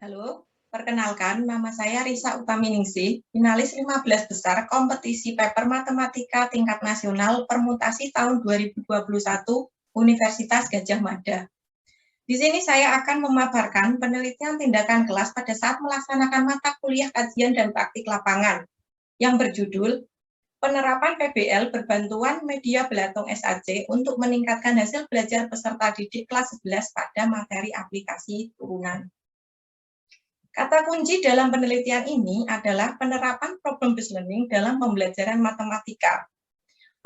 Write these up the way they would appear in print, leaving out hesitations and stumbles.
Halo, perkenalkan nama saya Risa Utaminingsih, finalis 15 besar kompetisi paper matematika tingkat nasional permutasi tahun 2021 Universitas Gadjah Mada. Di sini saya akan memaparkan penelitian tindakan kelas pada saat melaksanakan mata kuliah kajian dan praktik lapangan yang berjudul Penerapan PBL Berbantuan Media Belatung SAC untuk meningkatkan hasil belajar peserta didik kelas 11 pada materi aplikasi turunan. Kata kunci dalam penelitian ini adalah penerapan problem-based learning dalam pembelajaran matematika.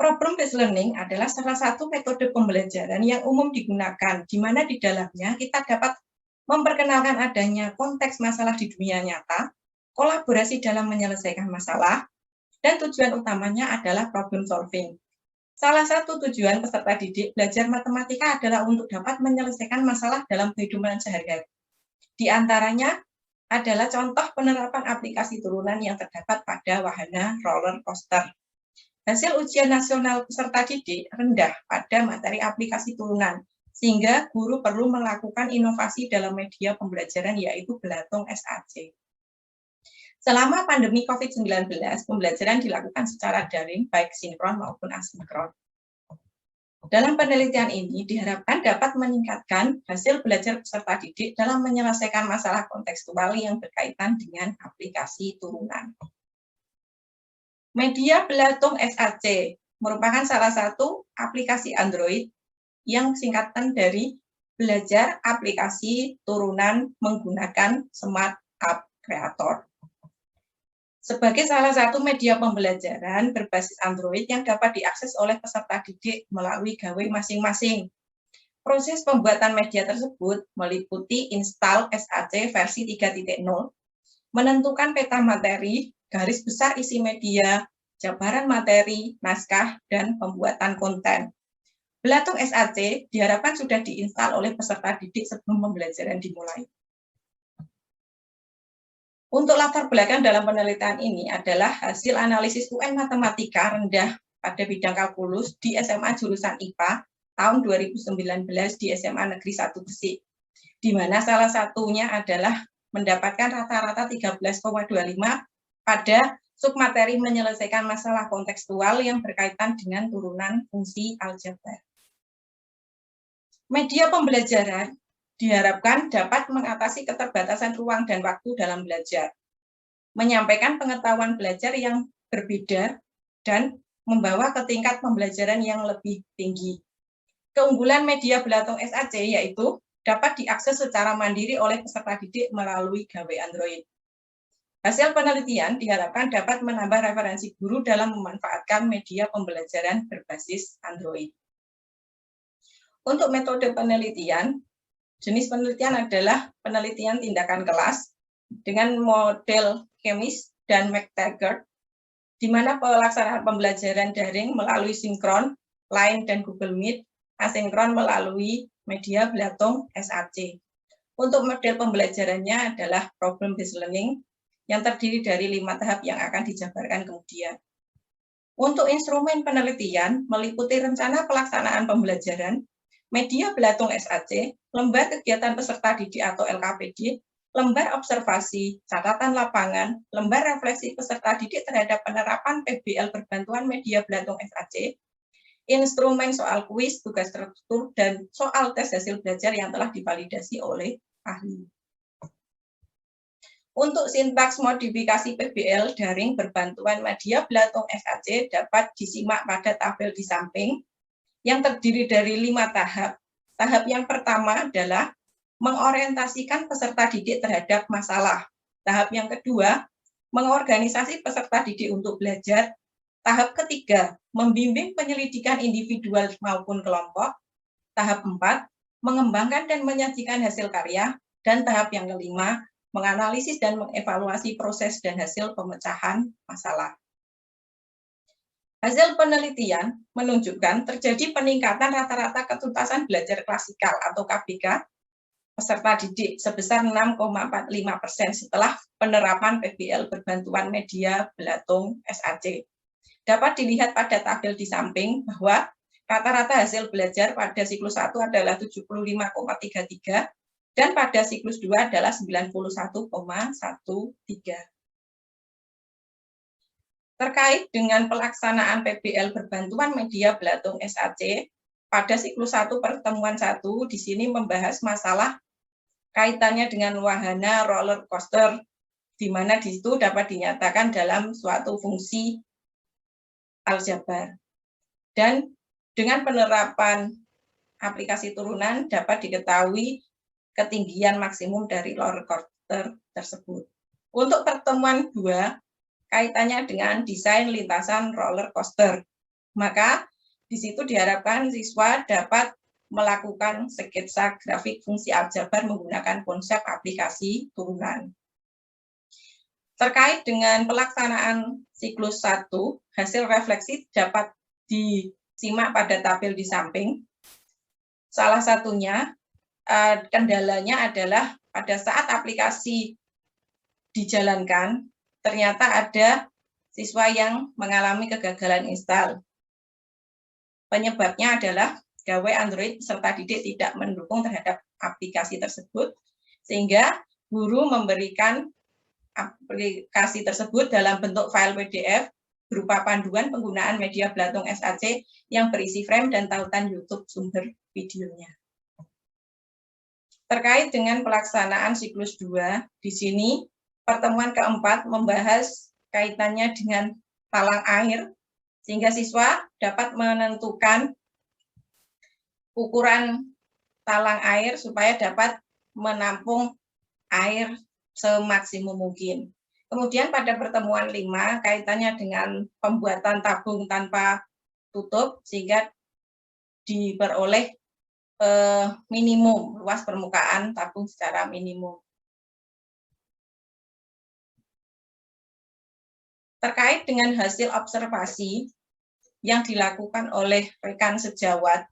Problem-based learning adalah salah satu metode pembelajaran yang umum digunakan, di mana di dalamnya kita dapat memperkenalkan adanya konteks masalah di dunia nyata, kolaborasi dalam menyelesaikan masalah, dan tujuan utamanya adalah problem solving. Salah satu tujuan peserta didik belajar matematika adalah untuk dapat menyelesaikan masalah dalam kehidupan sehari-hari. Di antaranya adalah contoh penerapan aplikasi turunan yang terdapat pada wahana roller coaster. Hasil ujian nasional peserta didik rendah pada materi aplikasi turunan, sehingga guru perlu melakukan inovasi dalam media pembelajaran yaitu Belatung SAC. Selama pandemi COVID-19, pembelajaran dilakukan secara daring, baik sinkron maupun asinkron. Dalam penelitian ini diharapkan dapat meningkatkan hasil belajar peserta didik dalam menyelesaikan masalah kontekstual yang berkaitan dengan aplikasi turunan. Media Belatung SAC merupakan salah satu aplikasi Android yang singkatan dari Belajar Aplikasi Turunan Menggunakan Smart App Creator. Sebagai salah satu media pembelajaran berbasis Android yang dapat diakses oleh peserta didik melalui gawai masing-masing. Proses pembuatan media tersebut meliputi install SAC versi 3.0, menentukan peta materi, garis besar isi media, jabaran materi, naskah, dan pembuatan konten. Belatung SAC diharapkan sudah diinstal oleh peserta didik sebelum pembelajaran dimulai. Untuk latar belakang dalam penelitian ini adalah hasil analisis UN Matematika rendah pada bidang kalkulus di SMA jurusan IPA tahun 2019 di SMA Negeri 1 Gresik, di mana salah satunya adalah mendapatkan rata-rata 13,25 pada submateri menyelesaikan masalah kontekstual yang berkaitan dengan turunan fungsi aljabar. Media pembelajaran diharapkan dapat mengatasi keterbatasan ruang dan waktu dalam belajar, menyampaikan pengetahuan belajar yang berbeda, dan membawa ke tingkat pembelajaran yang lebih tinggi. Keunggulan media Belatung SAC yaitu dapat diakses secara mandiri oleh peserta didik melalui gawai Android. Hasil penelitian diharapkan dapat menambah referensi guru dalam memanfaatkan media pembelajaran berbasis Android. Untuk metode penelitian, jenis penelitian adalah penelitian tindakan kelas dengan model Chemis dan McTaggart, di mana pelaksanaan pembelajaran daring melalui sinkron, Line dan Google Meet, asinkron melalui media Belatung SAC. Untuk model pembelajarannya adalah problem-based learning yang terdiri dari 5 tahap yang akan dijabarkan kemudian. Untuk instrumen penelitian meliputi rencana pelaksanaan pembelajaran, media Belatung SAC, lembar kegiatan peserta didik atau LKPD, lembar observasi, catatan lapangan, lembar refleksi peserta didik terhadap penerapan PBL berbantuan media Belatung SAC, instrumen soal kuis, tugas tertutur, dan soal tes hasil belajar yang telah divalidasi oleh ahli. Untuk sintaks modifikasi PBL daring berbantuan media Belatung SAC dapat disimak pada tabel di samping, yang terdiri dari 5 tahap. Tahap yang pertama adalah mengorientasikan peserta didik terhadap masalah. Tahap yang kedua, mengorganisasi peserta didik untuk belajar. Tahap ketiga, membimbing penyelidikan individual maupun kelompok. Tahap 4, mengembangkan dan menyajikan hasil karya. Dan tahap yang kelima, menganalisis dan mengevaluasi proses dan hasil pemecahan masalah. Hasil penelitian menunjukkan terjadi peningkatan rata-rata ketuntasan belajar klasikal atau KBK peserta didik sebesar 6,45% setelah penerapan PBL berbantuan media Belatung SAC. Dapat dilihat pada tabel di samping bahwa rata-rata hasil belajar pada siklus 1 adalah 75,33, Dan pada siklus 2 adalah 91,13. Terkait dengan pelaksanaan PBL berbantuan media Belatung SAC, pada siklus 1 pertemuan 1 di sini membahas masalah kaitannya dengan wahana roller coaster, di mana di situ dapat dinyatakan dalam suatu fungsi aljabar. Dan dengan penerapan aplikasi turunan dapat diketahui ketinggian maksimum dari roller coaster tersebut. Untuk pertemuan 2, kaitannya dengan desain lintasan roller coaster. Maka di situ diharapkan siswa dapat melakukan sketsa grafik fungsi aljabar menggunakan konsep aplikasi turunan. Terkait dengan pelaksanaan siklus 1, hasil refleksi dapat disimak pada tabel di samping. Salah satunya kendalanya adalah pada saat aplikasi dijalankan, ternyata ada siswa yang mengalami kegagalan install. Penyebabnya adalah gawai Android peserta didik tidak mendukung terhadap aplikasi tersebut, sehingga guru memberikan aplikasi tersebut dalam bentuk file PDF berupa panduan penggunaan media Belatung SAC yang berisi frame dan tautan YouTube sumber videonya. Terkait dengan pelaksanaan siklus 2, di sini pertemuan keempat membahas kaitannya dengan talang air, sehingga siswa dapat menentukan ukuran talang air supaya dapat menampung air semaksimum mungkin. Kemudian pada pertemuan 5, kaitannya dengan pembuatan tabung tanpa tutup, sehingga diperoleh minimum luas permukaan tabung secara minimum. Terkait dengan hasil observasi yang dilakukan oleh rekan sejawat,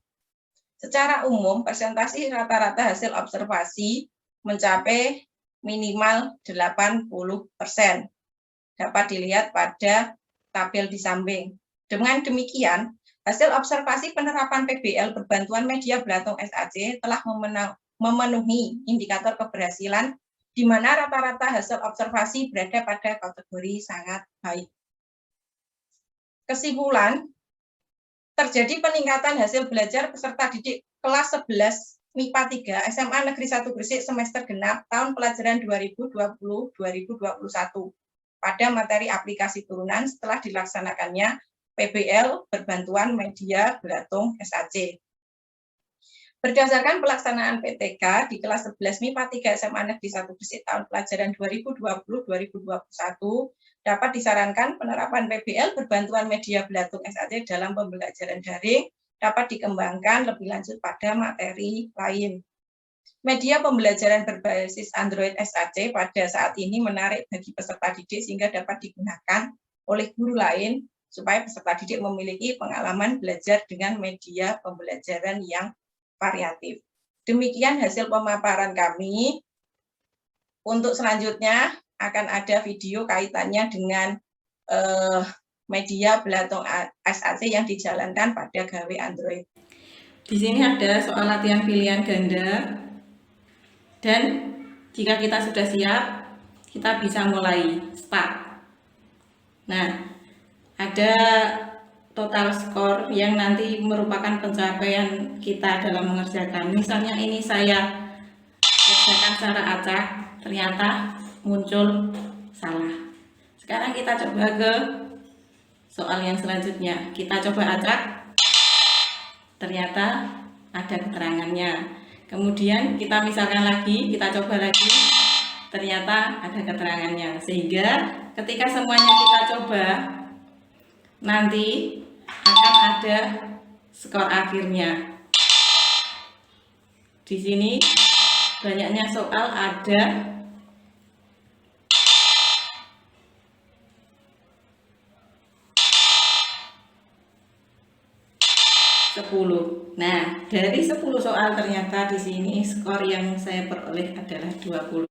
secara umum presentasi rata-rata hasil observasi mencapai minimal 80%. Dapat dilihat pada tabel di samping. Dengan demikian, hasil observasi penerapan PBL berbantuan media Belatung SAC telah memenuhi indikator keberhasilan, di mana rata-rata hasil observasi berada pada kategori sangat baik. Kesimpulan, terjadi peningkatan hasil belajar peserta didik kelas 11 MIPA 3 SMA Negeri 1 Gresik semester genap tahun pelajaran 2020-2021 pada materi aplikasi turunan setelah dilaksanakannya PBL berbantuan media Belatung SAC. Berdasarkan pelaksanaan PTK di kelas 11 MIPA 3 SMA Negeri 1 Gresik tahun pelajaran 2020-2021, dapat disarankan penerapan PBL berbantuan media Belatung SAC dalam pembelajaran daring dapat dikembangkan lebih lanjut pada materi lain. Media pembelajaran berbasis Android SAC pada saat ini menarik bagi peserta didik sehingga dapat digunakan oleh guru lain supaya peserta didik memiliki pengalaman belajar dengan media pembelajaran yang variatif. Demikian hasil pemaparan kami. Untuk selanjutnya akan ada video kaitannya dengan media Belatung SAC yang dijalankan pada gawai Android. Di sini ada soal latihan pilihan ganda. Dan jika kita sudah siap, kita bisa mulai start. Nah, ada total skor yang nanti merupakan pencapaian kita dalam mengerjakan. Misalnya ini saya kerjakan secara acak, ternyata muncul salah. Sekarang kita coba ke soal yang selanjutnya. Kita coba acak, ternyata ada keterangannya. Kemudian kita misalkan lagi, kita coba lagi, ternyata ada keterangannya. Sehingga ketika semuanya kita coba, nanti akan ada skor akhirnya. Di sini banyaknya soal ada 10. Nah, dari 10 soal ternyata di sini skor yang saya peroleh adalah 20.